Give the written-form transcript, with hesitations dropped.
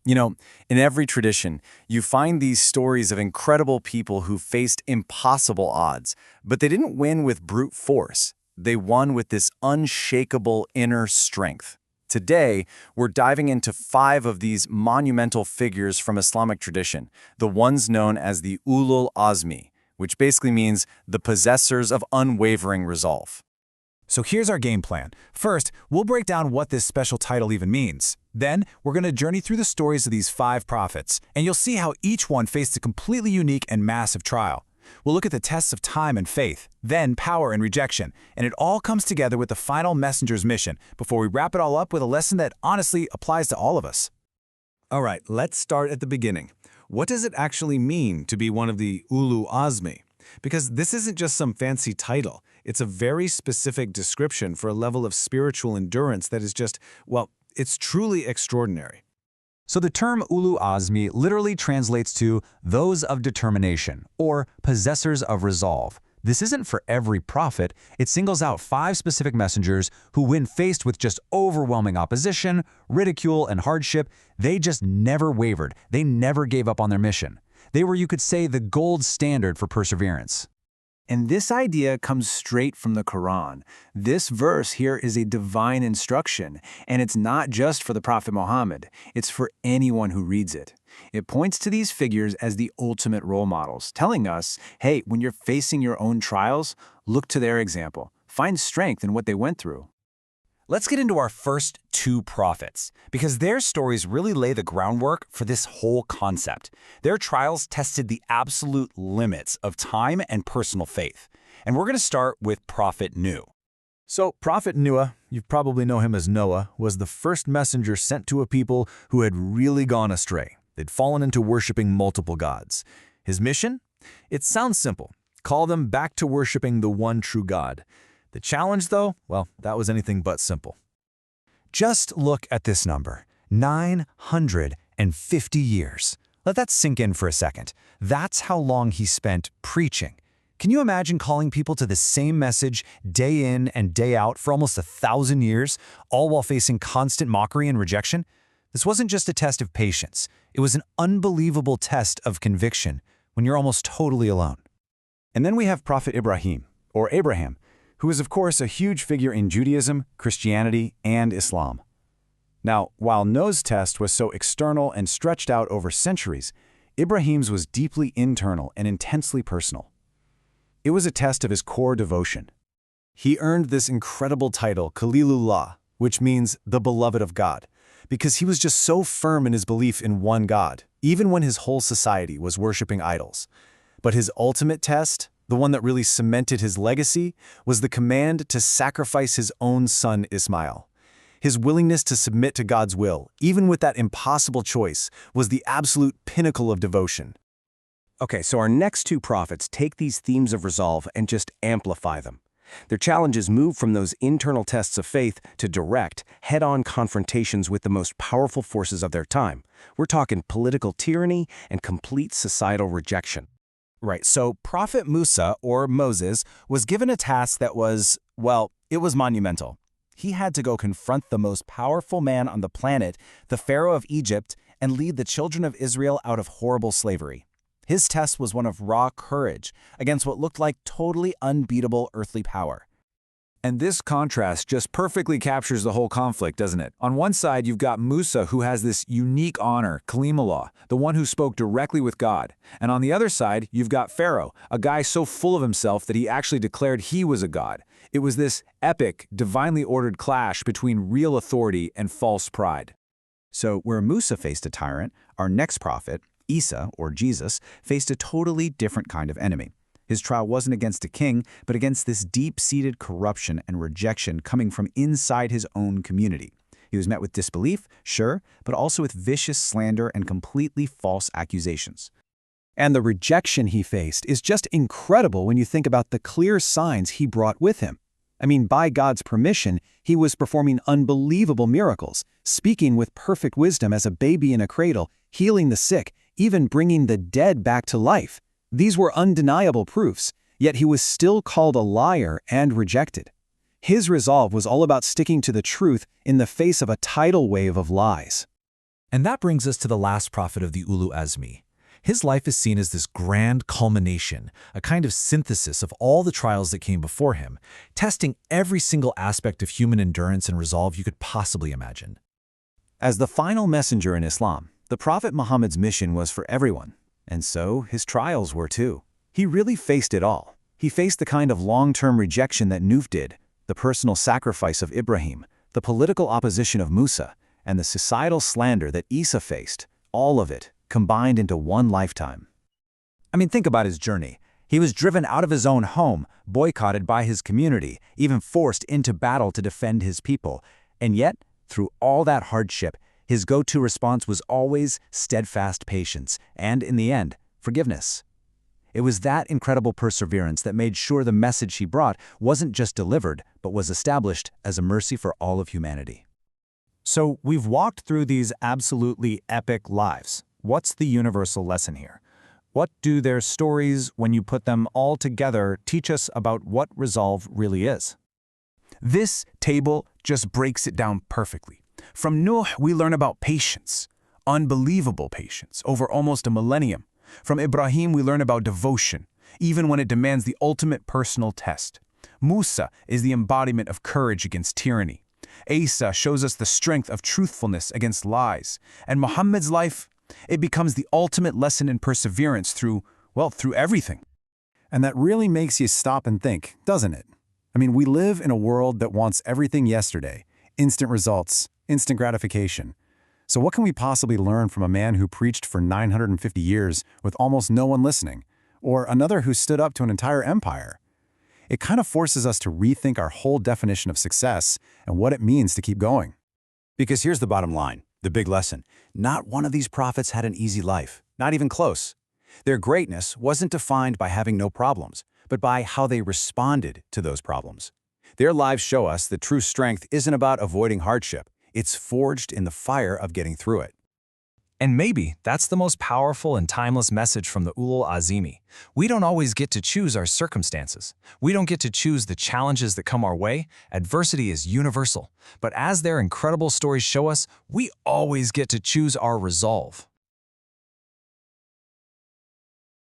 You know, in every tradition, you find these stories of incredible people who faced impossible odds, but they didn't win with brute force. They won with this unshakable inner strength. Today, we're diving into 5 of these monumental figures from Islamic tradition, the ones known as the Ulul Azmi, which basically means the possessors of unwavering resolve. So here's our game plan. First, we'll break down what this special title even means. Then, we're going to journey through the stories of these 5 prophets, and you'll see how each one faced a completely unique and massive trial. We'll look at the tests of time and faith, then power and rejection, and it all comes together with the final messenger's mission before we wrap it all up with a lesson that honestly applies to all of us. All right, let's start at the beginning. What does it actually mean to be one of the Ulu Azmi? Because this isn't just some fancy title. It's a very specific description for a level of spiritual endurance that is just, well, it's truly extraordinary. So the term Ulu Azmi literally translates to those of determination, or possessors of resolve. This isn't for every prophet. It singles out 5 specific messengers who, when faced with just overwhelming opposition, ridicule, and hardship, they just never wavered. They never gave up on their mission. They were, you could say, the gold standard for perseverance. And this idea comes straight from the Quran. This verse here is a divine instruction, and it's not just for the Prophet Muhammad, it's for anyone who reads it. It points to these figures as the ultimate role models, telling us, hey, when you're facing your own trials, look to their example. Find strength in what they went through. Let's get into our first 2 prophets, because their stories really lay the groundwork for this whole concept. Their trials tested the absolute limits of time and personal faith. And we're going to start with Prophet Nuh. So, Prophet Noah, you probably know him as Noah, was the first messenger sent to a people who had really gone astray. They'd fallen into worshiping multiple gods. His mission? It sounds simple. Call them back to worshiping the one true God. The challenge, though, well, that was anything but simple. Just look at this number, 950 years. Let that sink in for a second. That's how long he spent preaching. Can you imagine calling people to the same message day in and day out for almost 1,000 years, all while facing constant mockery and rejection? This wasn't just a test of patience. It was an unbelievable test of conviction when you're almost totally alone. And then we have Prophet Ibrahim, or Abraham, who is, of course, a huge figure in Judaism, Christianity, and Islam. Now, while Noah's test was so external and stretched out over centuries, Ibrahim's was deeply internal and intensely personal. It was a test of his core devotion. He earned this incredible title, Khalilullah, which means the beloved of God, because he was just so firm in his belief in one God, even when his whole society was worshiping idols. But his ultimate test, the one that really cemented his legacy, was the command to sacrifice his own son Ismail. His willingness to submit to God's will, even with that impossible choice, was the absolute pinnacle of devotion. Okay, so our next 2 prophets take these themes of resolve and just amplify them. Their challenges move from those internal tests of faith to direct, head-on confrontations with the most powerful forces of their time. We're talking political tyranny and complete societal rejection. Right, so Prophet Musa, or Moses, was given a task that was, well, it was monumental. He had to go confront the most powerful man on the planet, the Pharaoh of Egypt, and lead the children of Israel out of horrible slavery. His test was one of raw courage against what looked like totally unbeatable earthly power. And this contrast just perfectly captures the whole conflict, doesn't it? On one side, you've got Musa, who has this unique honor, Kalimullah, the one who spoke directly with God. And on the other side, you've got Pharaoh, a guy so full of himself that he actually declared he was a god. It was this epic, divinely ordered clash between real authority and false pride. So where Musa faced a tyrant, our next prophet, Isa, or Jesus, faced a totally different kind of enemy. His trial wasn't against a king, but against this deep-seated corruption and rejection coming from inside his own community. He was met with disbelief, sure, but also with vicious slander and completely false accusations. And the rejection he faced is just incredible when you think about the clear signs he brought with him. I mean, by God's permission, he was performing unbelievable miracles, speaking with perfect wisdom as a baby in a cradle, healing the sick, even bringing the dead back to life. These were undeniable proofs, yet he was still called a liar and rejected. His resolve was all about sticking to the truth in the face of a tidal wave of lies. And that brings us to the last prophet of the Ulul Azmi. His life is seen as this grand culmination, a kind of synthesis of all the trials that came before him, testing every single aspect of human endurance and resolve you could possibly imagine. As the final messenger in Islam, the Prophet Muhammad's mission was for everyone, and so his trials were too. He really faced it all. He faced the kind of long-term rejection that Nuh did, the personal sacrifice of Ibrahim, the political opposition of Musa, and the societal slander that Isa faced, all of it combined into one lifetime. I mean, think about his journey. He was driven out of his own home, boycotted by his community, even forced into battle to defend his people. And yet, through all that hardship, his go-to response was always steadfast patience, and in the end, forgiveness. It was that incredible perseverance that made sure the message he brought wasn't just delivered, but was established as a mercy for all of humanity. So we've walked through these absolutely epic lives. What's the universal lesson here? What do their stories, when you put them all together, teach us about what resolve really is? This table just breaks it down perfectly. From Nuh, we learn about patience, unbelievable patience, over almost a millennium. From Ibrahim, we learn about devotion, even when it demands the ultimate personal test. Musa is the embodiment of courage against tyranny. Isa shows us the strength of truthfulness against lies. And Muhammad's life, it becomes the ultimate lesson in perseverance through everything. And that really makes you stop and think, doesn't it? I mean, we live in a world that wants everything yesterday, instant results, instant gratification. So what can we possibly learn from a man who preached for 950 years with almost no one listening, or another who stood up to an entire empire? It kind of forces us to rethink our whole definition of success and what it means to keep going. Because here's the bottom line, the big lesson. Not one of these prophets had an easy life, not even close. Their greatness wasn't defined by having no problems, but by how they responded to those problems. Their lives show us that true strength isn't about avoiding hardship. It's forged in the fire of getting through it. And maybe that's the most powerful and timeless message from the Ulul Azmi. We don't always get to choose our circumstances. We don't get to choose the challenges that come our way. Adversity is universal. But as their incredible stories show us, we always get to choose our resolve.